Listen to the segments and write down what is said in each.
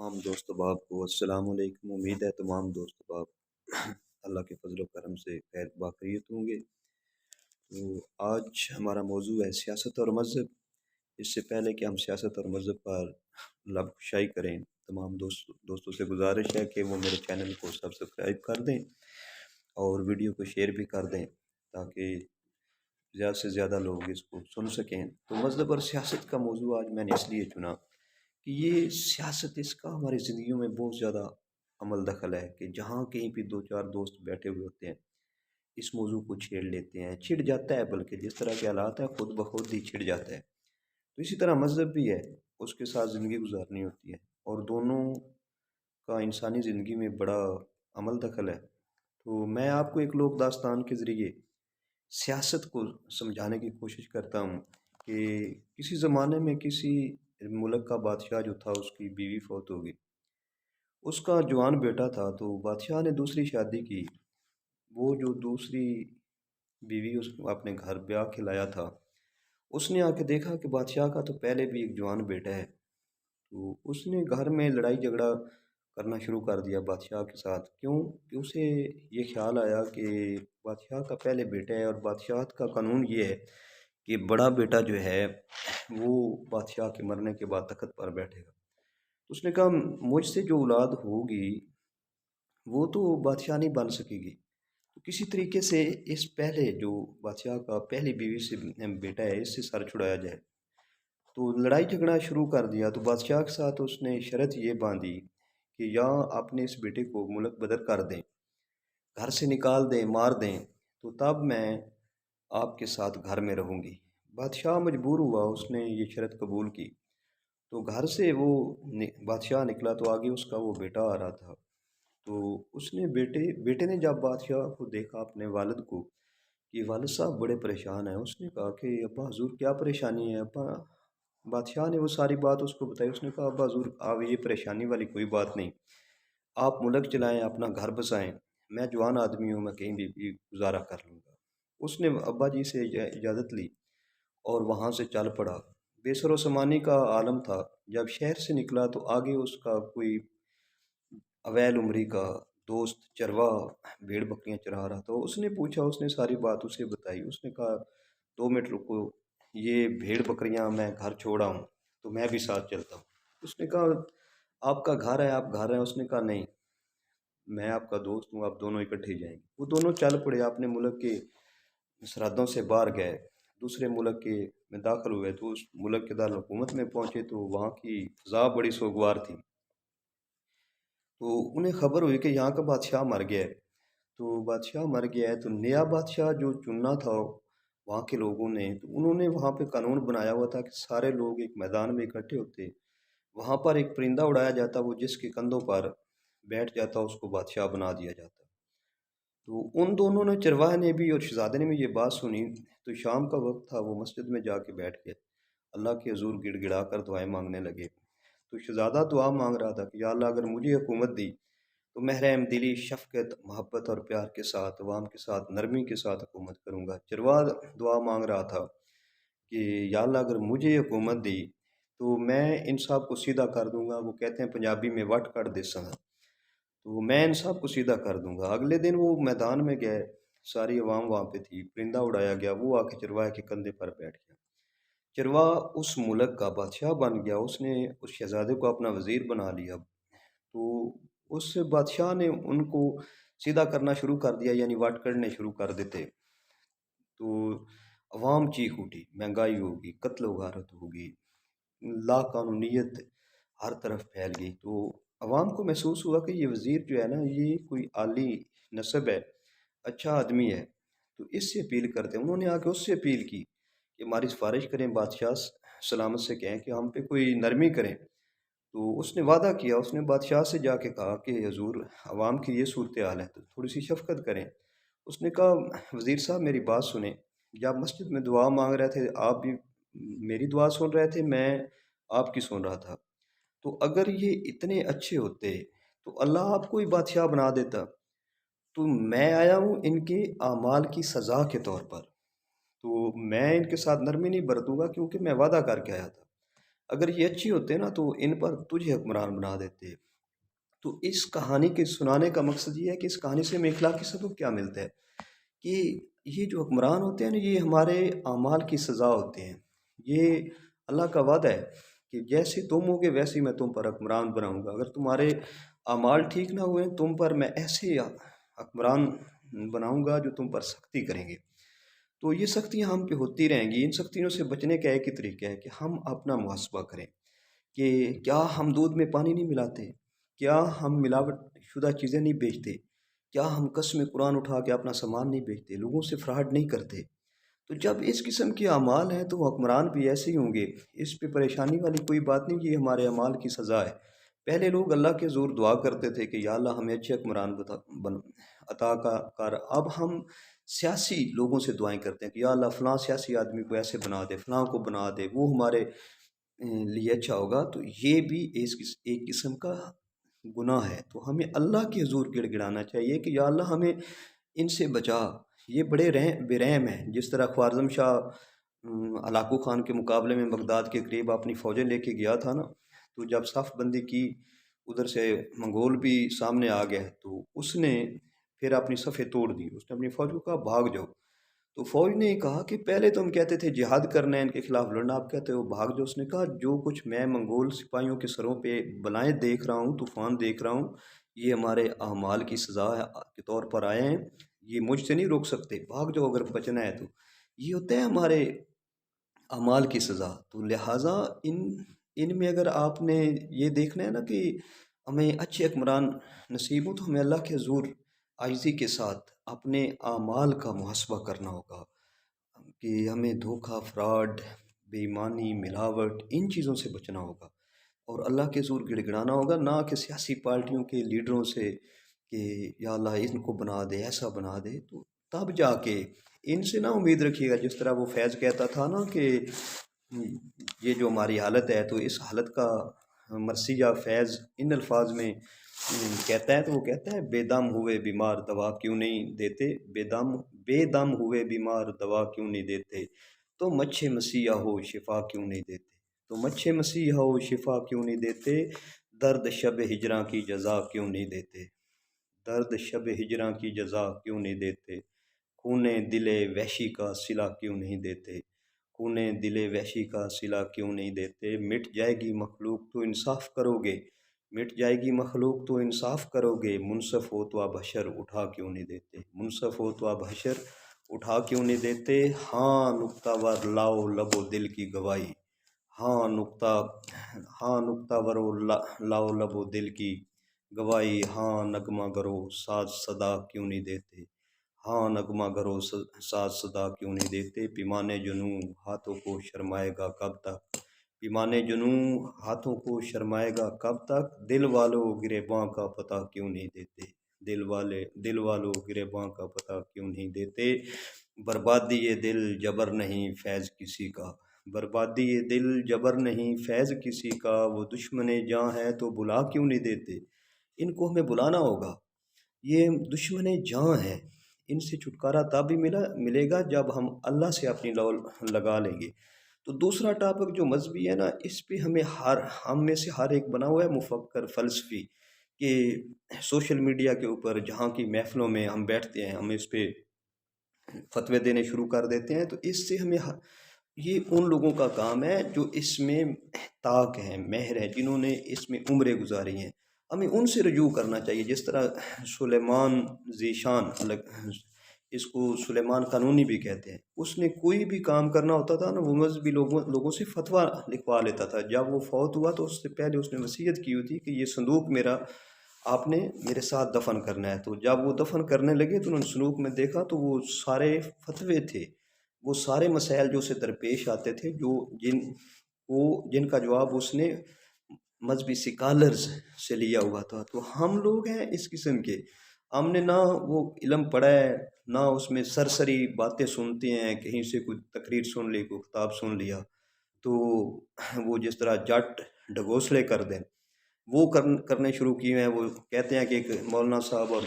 تمام دوست احباب کو السلام علیکم۔ امید ہے تمام دوست احباب اللہ کے فضل و کرم سے خیر باقیت ہوں گے۔ تو آج ہمارا موضوع ہے سیاست اور مذہب۔ اس سے پہلے کہ ہم سیاست اور مذہب پر لب کشائی کریں، تمام دوستوں سے گزارش ہے کہ وہ میرے چینل کو سبسکرائب کر دیں اور ویڈیو کو شیئر بھی کر دیں تاکہ زیادہ سے زیادہ لوگ اس کو سن سکیں۔ تو مذہب اور سیاست کا موضوع آج میں نے اس لیے چنا کہ یہ سیاست اس کا ہماری زندگیوں میں بہت زیادہ عمل دخل ہے کہ جہاں کہیں بھی دو چار دوست بیٹھے ہوئے ہوتے ہیں اس موضوع کو چھیڑ لیتے ہیں، چھڑ جاتا ہے، بلکہ جس طرح کے حالات ہیں خود بخود ہی چھڑ جاتا ہے۔ تو اسی طرح مذہب بھی ہے، اس کے ساتھ زندگی گزارنی ہوتی ہے اور دونوں کا انسانی زندگی میں بڑا عمل دخل ہے۔ تو میں آپ کو ایک لوک داستان کے ذریعے سیاست کو سمجھانے کی کوشش کرتا ہوں کہ کسی زمانے میں کسی ملک کا بادشاہ جو تھا اس کی بیوی فوت ہو گئی، اس کا جوان بیٹا تھا، تو بادشاہ نے دوسری شادی کی۔ وہ جو دوسری بیوی اس کو اپنے گھر بیاہ کے لایا تھا، اس نے آ کے دیکھا کہ بادشاہ کا تو پہلے بھی ایک جوان بیٹا ہے، تو اس نے گھر میں لڑائی جھگڑا کرنا شروع کر دیا بادشاہ کے ساتھ۔ کیوں کہ اسے یہ خیال آیا کہ بادشاہ کا پہلے بیٹا ہے اور بادشاہت کا قانون یہ ہے کہ بڑا بیٹا جو ہے وہ بادشاہ کے مرنے کے بعد تخت پر بیٹھے گا۔ تو اس نے کہا مجھ سے جو اولاد ہوگی وہ تو بادشاہ نہیں بن سکے گی، تو کسی طریقے سے اس پہلے جو بادشاہ کا پہلی بیوی سے بیٹا ہے اس سے سر چھڑایا جائے۔ تو لڑائی جھگڑا شروع کر دیا، تو بادشاہ کے ساتھ اس نے شرط یہ باندھی کہ یا اپنے اس بیٹے کو ملک بدر کر دیں، گھر سے نکال دیں، مار دیں، تو تب میں آپ کے ساتھ گھر میں رہوں گی۔ بادشاہ مجبور ہوا، اس نے یہ شرط قبول کی۔ تو گھر سے وہ بادشاہ نکلا تو آگے اس کا وہ بیٹا آ رہا تھا۔ تو اس نے بیٹے نے جب بادشاہ کو دیکھا اپنے والد کو کہ والد صاحب بڑے پریشان ہیں، اس نے کہا کہ ابا حضور کیا پریشانی ہے ابا؟ بادشاہ نے وہ ساری بات اس کو بتائی۔ اس نے کہا ابا حضور آپ یہ پریشانی والی کوئی بات نہیں، آپ ملک چلائیں، اپنا گھر بسائیں، میں جوان آدمی ہوں، میں کہیں بھی گزارا کر لوں گا۔ اس نے ابا جی سے اجازت لی اور وہاں سے چل پڑا۔ بے سر و سامانی کا عالم تھا۔ جب شہر سے نکلا تو آگے اس کا کوئی اویل عمری کا دوست چرواہ بھیڑ بکریاں چرا رہا تھا۔ اس نے پوچھا، اس نے ساری بات اسے بتائی۔ اس نے کہا 2 منٹ رکو، یہ بھیڑ بکریاں میں گھر چھوڑا ہوں تو میں بھی ساتھ چلتا ہوں۔ اس نے کہا آپ کا گھر ہے، آپ گھر ہیں؟ اس نے کہا نہیں، میں آپ کا دوست ہوں، آپ دونوں اکٹھے جائیں گے۔ وہ دونوں چل پڑے، اپنے ملک کے سرحدوں سے باہر گئے، دوسرے ملک کے میں داخل ہوئے۔ تو اس ملک کے دارالحکومت میں پہنچے تو وہاں کی فضا بڑی سوگوار تھی۔ تو انہیں خبر ہوئی کہ یہاں کا بادشاہ مر گیا ہے۔ تو بادشاہ مر گیا ہے تو نیا بادشاہ جو چننا تھا وہاں کے لوگوں نے، تو انہوں نے وہاں پہ قانون بنایا ہوا تھا کہ سارے لوگ ایک میدان میں اکٹھے ہوتے، وہاں پر ایک پرندہ اڑایا جاتا، وہ جس کے کندھوں پر بیٹھ جاتا اس کو بادشاہ بنا دیا جاتا۔ تو ان دونوں نے، چرواہے نے بھی اور شہزادے نے بھی یہ بات سنی۔ تو شام کا وقت تھا، وہ مسجد میں جا کے بیٹھ گئے، اللہ کے حضور گڑ گڑا کر دعائیں مانگنے لگے۔ تو شہزادہ دعا مانگ رہا تھا کہ یا اللہ اگر مجھے حکومت دی تو میں رحم دلی، شفقت، محبت اور پیار کے ساتھ، عوام کے ساتھ نرمی کے ساتھ حکومت کروں گا۔ چرواہ دعا مانگ رہا تھا کہ یا اللہ اگر مجھے حکومت دی تو میں انصاف کو سیدھا کر دوں گا۔ وہ کہتے ہیں پنجابی میں وٹ کر دے سا، تو میں انصاف کو سیدھا کر دوں گا۔ اگلے دن وہ میدان میں گئے، ساری عوام وہاں پہ تھی، پرندہ اڑایا گیا، وہ آ کے چرواہے کے کندھے پر بیٹھ گیا۔ چرواہ اس ملک کا بادشاہ بن گیا، اس نے اس شہزادے کو اپنا وزیر بنا لیا۔ تو اس بادشاہ نے ان کو سیدھا کرنا شروع کر دیا، یعنی واٹ کرنے شروع کر دیتے۔ تو عوام چیخ اٹھی، مہنگائی ہوگی، قتل و غارت ہوگی، لا قانونیت ہر طرف پھیل گئی۔ تو عوام کو محسوس ہوا کہ یہ وزیر جو ہے نا، یہ کوئی عالی نسب ہے، اچھا آدمی ہے، تو اس سے اپیل کرتے ہیں۔ انہوں نے آ کے اس سے اپیل کی کہ ہماری سفارش کریں، بادشاہ سلامت سے کہیں کہ ہم پہ کوئی نرمی کریں۔ تو اس نے وعدہ کیا، اس نے بادشاہ سے جا کے کہا کہ حضور عوام کی یہ صورتحال ہے تو تھوڑی سی شفقت کریں۔ اس نے کہا وزیر صاحب میری بات سنیں، جب مسجد میں دعا مانگ رہے تھے آپ بھی میری دعا سن رہے تھے، میں آپ کی سن رہا تھا، تو اگر یہ اتنے اچھے ہوتے تو اللہ آپ کو ہی بادشاہ بنا دیتا، تو میں آیا ہوں ان کے اعمال کی سزا کے طور پر، تو میں ان کے ساتھ نرمی نہیں برتوں گا کیونکہ میں وعدہ کر کے آیا تھا۔ اگر یہ اچھی ہوتے نا تو ان پر تجھے حکمران بنا دیتے۔ تو اس کہانی کے سنانے کا مقصد یہ ہے کہ اس کہانی سے ہمیں اخلاقی سبق کیا ملتا ہے کہ یہ جو حکمران ہوتے ہیں نا یہ ہمارے اعمال کی سزا ہوتے ہیں۔ یہ اللہ کا وعدہ ہے کہ جیسے تم ہوگے ویسے ہی میں تم پر حکمران بناؤں گا۔ اگر تمہارے اعمال ٹھیک نہ ہوئے تم پر میں ایسے حکمران بناؤں گا جو تم پر سختی کریں گے۔ تو یہ سختیاں ہم پہ ہوتی رہیں گی۔ ان سختیوں سے بچنے کا ایک ہی طریقہ ہے کہ ہم اپنا محاسبہ کریں کہ کیا ہم دودھ میں پانی نہیں ملاتے، کیا ہم ملاوٹ شدہ چیزیں نہیں بیچتے، کیا ہم قسم قرآن اٹھا کے اپنا سامان نہیں بیچتے، لوگوں سے فراڈ نہیں کرتے۔ تو جب اس قسم کے اعمال ہیں تو حکمران بھی ایسے ہی ہوں گے۔ اس پہ پریشانی والی کوئی بات نہیں، یہ ہمارے اعمال کی سزا ہے۔ پہلے لوگ اللہ کے حضور دعا کرتے تھے کہ یا اللہ ہمیں اچھے حکمران عطا کر۔ اب ہم سیاسی لوگوں سے دعائیں کرتے ہیں کہ یا اللہ فلاں سیاسی آدمی کو ایسے بنا دے، فلاں کو بنا دے، وہ ہمارے لیے اچھا ہوگا۔ تو یہ بھی ایک قسم کا گناہ ہے۔ تو ہمیں اللہ کے حضور گڑ گڑانا چاہیے کہ یا اللہ ہمیں ان سے بچا۔ یہ بڑے بے رحم ہیں۔ جس طرح خوارزم شاہ ہلاکو خان کے مقابلے میں بغداد کے قریب اپنی فوجیں لے کے گیا تھا نا، تو جب صف بندی کی ادھر سے منگول بھی سامنے آ گیا تو اس نے پھر اپنی صفیں توڑ دی۔ اس نے اپنی فوج کو کہا بھاگ جاؤ۔ تو فوج نے کہا کہ پہلے تو ہم کہتے تھے جہاد کرنا ہے، ان کے خلاف لڑنا، آپ کہتے ہو بھاگ جاؤ۔ اس نے کہا جو کچھ میں منگول سپاہیوں کے سروں پہ بلائیں دیکھ رہا ہوں، طوفان دیکھ رہا ہوں، یہ ہمارے اعمال کی سزا کے طور پر آئے ہیں، یہ مجھ سے نہیں روک سکتے، بھاگ جاؤ اگر بچنا ہے تو۔ یہ ہوتا ہے ہمارے اعمال کی سزا۔ تو لہٰذا ان میں اگر آپ نے یہ دیکھنا ہے نا کہ ہمیں اچھے حکمران نصیب ہوں تو ہمیں اللہ کے حضور عاجزی کے ساتھ اپنے اعمال کا محاسبہ کرنا ہوگا کہ ہمیں دھوکہ، فراڈ، بے ایمانی، ملاوٹ ان چیزوں سے بچنا ہوگا اور اللہ کے حضور گڑ گڑانا ہوگا، نہ کہ سیاسی پارٹیوں کے لیڈروں سے کہ یا اللہ ان کو بنا دے، ایسا بنا دے۔ تو تب جا کے ان سے نہ امید رکھیے گا۔ جس طرح وہ فیض کہتا تھا نا کہ یہ جو ہماری حالت ہے تو اس حالت کا مرثیہ فیض ان الفاظ میں کہتا ہے، تو وہ کہتا ہے بے دم ہوئے بیمار دوا کیوں نہیں دیتے، بے دم ہوئے بیمار دوا کیوں نہیں دیتے، تو مچھے مسیحا ہو شفا کیوں نہیں دیتے، تو مچھے مسیحا ہو شفا کیوں نہیں دیتے، درد شب ہجراں کی جزا کیوں نہیں دیتے، درد شب ہجراں کی جزا کیوں نہیں دیتے، خونے دل وحشی کا صلہ کیوں نہیں دیتے، خونے دل وحشی کا صلہ کیوں نہیں دیتے، مٹ جائے گی مخلوق تو انصاف کرو گے، مٹ جائے گی مخلوق تو انصاف کرو گے، منصف ہو تو اب حشر اٹھا کیوں نہیں دیتے، منصف ہو تو اب حشر اٹھا کیوں نہیں دیتے، ہاں نکتہ ور لاؤ لب و دل کی گواہی، ہاں نکتہ ور لاؤ لب و دل کی گواہی، ہاں نغمہ گرو ساز صدا کیوں نہیں دیتے، ہاں نغمہ گرو ساز صدا کیوں نہیں دیتے، پیمانے جنوں ہاتھوں کو شرمائے گا کب تک، پیمانے جنوں ہاتھوں کو شرمائے گا کب تک، دل والوں گریباں کا پتہ کیوں نہیں دیتے، دل والوں گریباں کا پتہ کیوں نہیں دیتے، بربادی یہ دل جبر نہیں فیض کسی کا، بربادی یہ دل جبر نہیں فیض کسی کا، وہ دشمن جاں ہے تو بلا کیوں نہیں دیتے، ان کو ہمیں بلانا ہوگا۔ یہ دشمن جاں ہے، ان سے چھٹکارا تب بھی ملے گا جب ہم اللہ سے اپنی لو لگا لیں گے۔ تو دوسرا ٹاپک جو مذہبی ہے نا، اس پہ ہم میں سے ہر ایک بنا ہوا ہے مفکر، فلسفی، کہ سوشل میڈیا کے اوپر جہاں کی محفلوں میں ہم بیٹھتے ہیں ہم اس پہ فتوے دینے شروع کر دیتے ہیں۔ تو اس سے ہمیں یہ ان لوگوں کا کام ہے جو اس میں طاق ہیں، ماہر ہیں، جنہوں نے اس میں عمریں گزاری ہیں، ہمیں ان سے رجوع کرنا چاہیے۔ جس طرح سلیمان ذیشان، اس کو سلیمان قانونی بھی کہتے ہیں، اس نے کوئی بھی کام کرنا ہوتا تھا نا وہ مذہبی لوگوں سے فتویٰ لکھوا لیتا تھا۔ جب وہ فوت ہوا تو اس سے پہلے اس نے وصیت کی ہوئی تھی کہ یہ صندوق میرا آپ نے میرے ساتھ دفن کرنا ہے۔ تو جب وہ دفن کرنے لگے تو انہوں نے صندوق میں دیکھا تو وہ سارے فتوے تھے، وہ سارے مسائل جو اسے درپیش آتے تھے، جن کا جواب اس نے مذہبی سکالرز سے لیا ہوا تھا۔ تو ہم لوگ ہیں اس قسم کے، ہم نے نہ وہ علم پڑھا ہے، نہ اس میں سرسری باتیں سنتے ہیں، کہیں سے کوئی تقریر سن لی، کوئی کتاب سن لیا، تو وہ جس طرح جٹ ڈگوسلے کر دیں وہ کرنے شروع کیے ہیں۔ وہ کہتے ہیں کہ ایک مولانا صاحب اور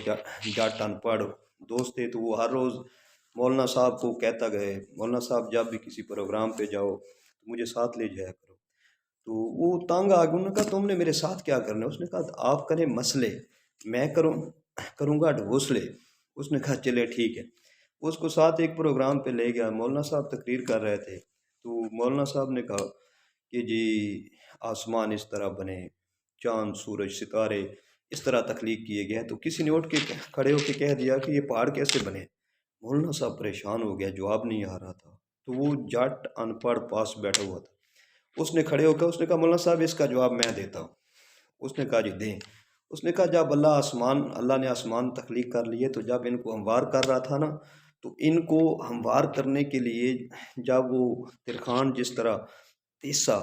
جٹ ان پڑھ دوست تھے، تو وہ ہر روز مولانا صاحب کو کہتا گئے مولانا صاحب جب بھی کسی پروگرام پہ جاؤ تو مجھے ساتھ لے جایا کرو۔ تو وہ تانگ آ گیا، انہوں نے کہا تم نے میرے ساتھ کیا کرنا ہے؟ اس نے کہا آپ کریں مسئلے، میں کروں گا ڈھوسلے۔ اس نے کہا چلے ٹھیک ہے۔ اس کو ساتھ ایک پروگرام پہ لے گیا، مولانا صاحب تقریر کر رہے تھے، تو مولانا صاحب نے کہا کہ جی آسمان اس طرح بنے، چاند سورج ستارے اس طرح تخلیق کیے گئے ہیں۔ تو کسی نے اٹھ کے کھڑے ہو کے کہہ دیا کہ یہ پہاڑ کیسے بنے؟ مولانا صاحب پریشان ہو گیا، جواب نہیں آ رہا تھا۔ تو وہ جٹ ان پڑھ پاس بیٹھا ہوا تھا، اس نے کھڑے ہو کر اس نے کہا مولانا صاحب اس کا جواب میں دیتا ہوں۔ اس نے کہا جی دیں۔ اس نے کہا جب اللہ نے آسمان تخلیق کر لیے، تو جب ان کو ہموار کر رہا تھا نا، تو ان کو ہموار کرنے کے لیے جب وہ ترخان جس طرح تیسا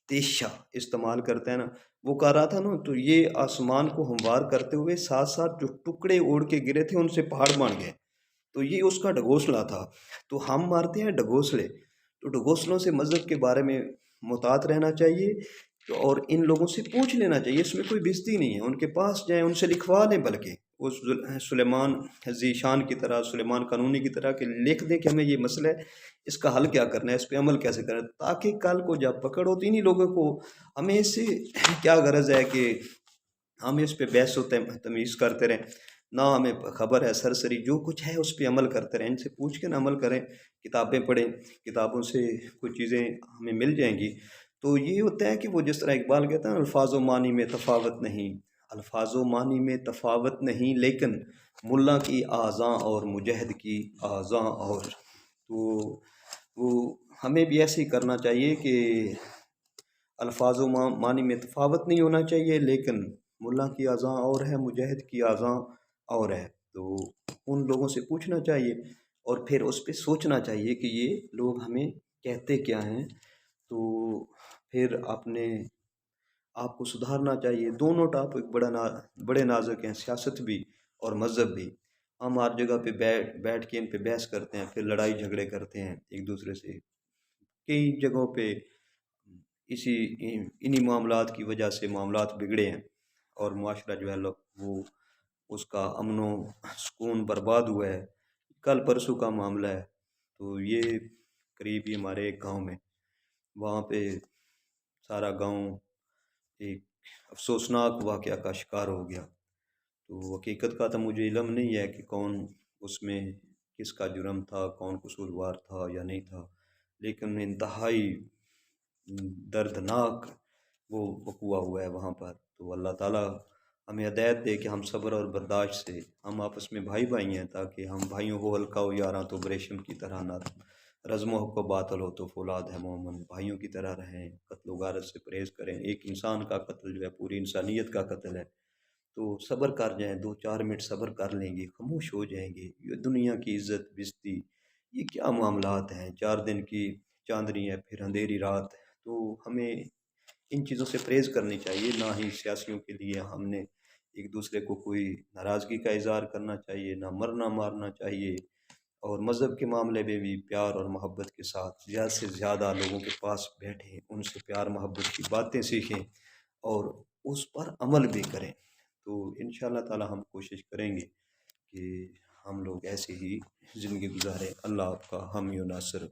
تیشا استعمال کرتے ہیں نا، وہ کر رہا تھا نا، تو یہ آسمان کو ہموار کرتے ہوئے ساتھ ساتھ جو ٹکڑے اڑ کے گرے تھے ان سے پہاڑ بن گئے۔ تو یہ اس کا ڈھگوسلا تھا۔ تو ہم مارتے ہیں ڈھگوسلے، تو ڈھگوسلوں سے مذہب کے بارے میں محتاط رہنا چاہیے، اور ان لوگوں سے پوچھ لینا چاہیے، اس میں کوئی بےزتی نہیں ہے۔ ان کے پاس جائیں، ان سے لکھوا لیں، بلکہ اس سلیمان ذیشان کی طرح، سلیمان قانونی کی طرح کہ لکھ دیں کہ ہمیں یہ مسئلہ ہے، اس کا حل کیا کرنا ہے، اس پہ عمل کیسے کرنا ہے، تاکہ کل کو جب پکڑ ہوتی نہیں لوگوں کو، ہمیں اس سے کیا غرض ہے کہ ہم اس پہ بحث و تمیز کرتے رہیں، نہ ہمیں خبر ہے، سرسری جو کچھ ہے اس پہ عمل کرتے رہیں۔ ان سے پوچھ کے نہ عمل کریں، کتابیں پڑھیں، کتابوں سے کچھ چیزیں ہمیں مل جائیں گی۔ تو یہ ہوتا ہے کہ وہ جس طرح اقبال کہتا ہے نا، الفاظ و معنی میں تفاوت نہیں، الفاظ و معنی میں تفاوت نہیں، لیکن ملا کی اذاں اور مجاہد کی اذاں اور۔ تو وہ ہمیں بھی ایسے ہی کرنا چاہیے کہ الفاظ و معنی میں تفاوت نہیں ہونا چاہیے، لیکن ملا کی اذاں اور ہے، مجاہد کی اذاں اور ہے۔ تو ان لوگوں سے پوچھنا چاہیے، اور پھر اس پہ سوچنا چاہیے کہ یہ لوگ ہمیں کہتے کیا ہیں، تو پھر اپنے آپ کو سدھارنا چاہیے۔ دونوں ٹاپک بڑے نازک ہیں، سیاست بھی اور مذہب بھی۔ ہم ہر جگہ پہ بیٹھ کے ان پہ بحث کرتے ہیں، پھر لڑائی جھگڑے کرتے ہیں ایک دوسرے سے۔ کئی جگہوں پہ انہی معاملات کی وجہ سے معاملات بگڑے ہیں، اور معاشرہ جو ہے وہ اس کا امن و سکون برباد ہوا ہے۔ کل پرسوں کا معاملہ ہے، تو یہ قریب ہی ہمارے ایک گاؤں میں، وہاں پہ سارا گاؤں ایک افسوسناک واقعہ کا شکار ہو گیا۔ تو حقیقت کا تو مجھے علم نہیں ہے کہ کون اس میں کس کا جرم تھا، کون قصوروار تھا یا نہیں تھا، لیکن انتہائی دردناک وہ وقوع ہوا ہے وہاں پر۔ تو اللہ تعالیٰ ہمیں ہدایت دے کہ ہم صبر اور برداشت سے، ہم آپس میں بھائی ہیں، تاکہ ہم بھائیوں کو ہلکا ہو یاراں تو بریشم کی طرح نہ رزم و حق و باطل ہو تو فولاد ہے مومن، بھائیوں کی طرح رہیں، قتل و غارت سے پرہیز کریں۔ ایک انسان کا قتل جو ہے پوری انسانیت کا قتل ہے۔ تو صبر کر جائیں، 2-4 منٹ صبر کر لیں گے، خاموش ہو جائیں گے۔ یہ دنیا کی عزت بستی، یہ کیا معاملات ہیں؟ 4 دن کی چاندنی ہے، پھر اندھیری رات ہے۔ تو ہمیں ان چیزوں سے پرہیز کرنی چاہیے، نہ ہی سیاسیوں کے لیے ہم نے ایک دوسرے کو کوئی ناراضگی کا اظہار کرنا چاہیے، نہ مرنا مارنا چاہیے، اور مذہب کے معاملے میں بھی پیار اور محبت کے ساتھ زیادہ سے زیادہ لوگوں کے پاس بیٹھیں، ان سے پیار محبت کی باتیں سیکھیں اور اس پر عمل بھی کریں۔ تو انشاءاللہ تعالی ہم کوشش کریں گے کہ ہم لوگ ایسے ہی زندگی گزاریں۔ اللہ آپ کا حامی و ناصر